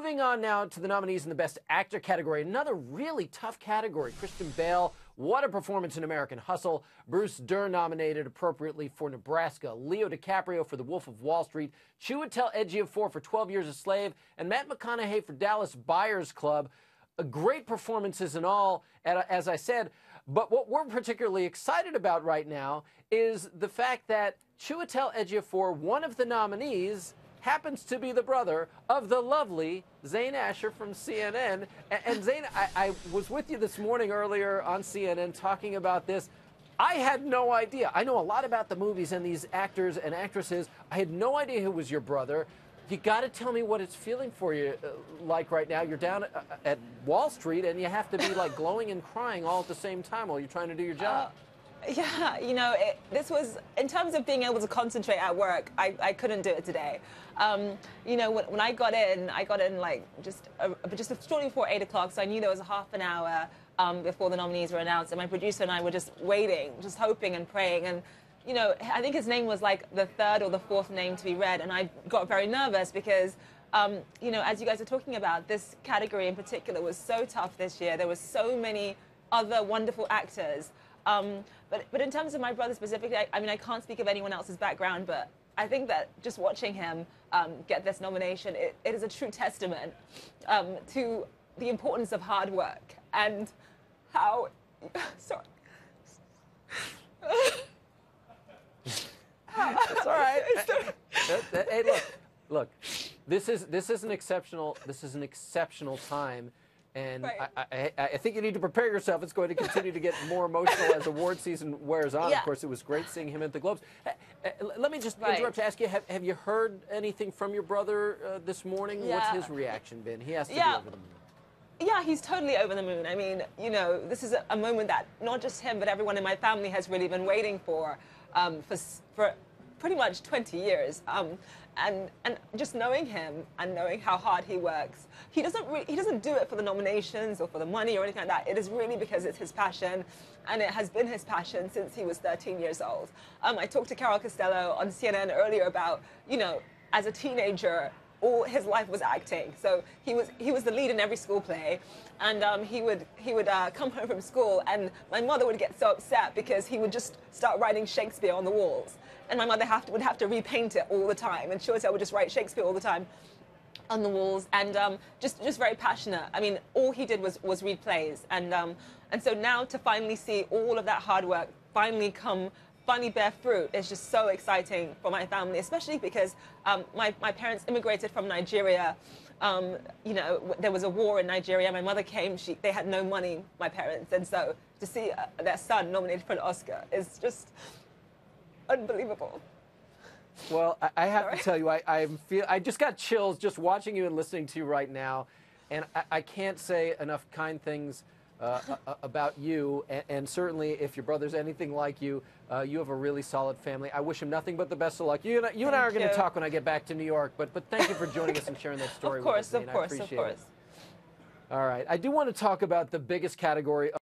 Moving on now to the nominees in the Best Actor category. Another really tough category. Christian Bale, what a performance in American Hustle. Bruce Dern nominated appropriately for Nebraska. Leo DiCaprio for The Wolf of Wall Street. Chiwetel Ejiofor for 12 Years a Slave. And Matt McConaughey for Dallas Buyers Club. Great performances in all, as I said. But what we're particularly excited about right now is the fact that Chiwetel Ejiofor, one of the nominees, happens to be the brother of the lovely Zayn Asher from CNN. And Zayn, I was with you this morning earlier on CNN talking about this. I had no idea. I know a lot about the movies and these actors and actresses. I had no idea who was your brother. You got to tell me what it's feeling for you like right now. You're down at Wall Street and you have to be like glowing and crying all at the same time while you're trying to do your job. Yeah, you know, this was, in terms of being able to concentrate at work, I couldn't do it today. You know, when I got in like just shortly before 8 o'clock, so I knew there was a half an hour before the nominees were announced, and my producer and I were just waiting, just hoping and praying. And, you know, I think his name was like the third or the fourth name to be read, and I got very nervous because, you know, as you guys are talking about, this category in particular was so tough this year. There were so many other wonderful actors. But in terms of my brother specifically, I mean, I can't speak of anyone else's background, but I think that just watching him get this nomination, it is a true testament to the importance of hard work and how, sorry. It's all right. Hey, look, this is an exceptional time. And right. I think you need to prepare yourself. It's going to continue to get more emotional as award season wears on. Yeah. Of course, it was great seeing him at the Globes. Let me just interrupt to ask you, have you heard anything from your brother this morning? Yeah. What's his reaction been? He has to be over the moon. Yeah, he's totally over the moon. I mean, you know, this is a moment that not just him, but everyone in my family has really been waiting for pretty much 20 years. And just knowing him and knowing how hard he works, he doesn't do it for the nominations or for the money or anything like that. It is really because it's his passion, and it has been his passion since he was 13 years old. I talked to Carol Costello on CNN earlier about, you know, as a teenager, all his life was acting. So he was the lead in every school play, and he would come home from school, and my mother would get so upset because he would just start writing Shakespeare on the walls. And my mother would have to repaint it all the time. And Chiwetel would just write Shakespeare all the time on the walls, and just very passionate. I mean, all he did was read plays. And so now to finally see all of that hard work finally bear fruit is just so exciting for my family, especially because my parents immigrated from Nigeria. You know, there was a war in Nigeria. My mother came. They had no money, my parents. And so to see their son nominated for an Oscar is just unbelievable. Well, I have to tell you, I just got chills just watching you and listening to you right now, and I can't say enough kind things about you. And certainly, if your brother's anything like you, you have a really solid family. I wish him nothing but the best of luck. You and I are going to talk when I get back to New York. But thank you for joining us and sharing that story with us. Of course. All right, I do want to talk about the biggest category.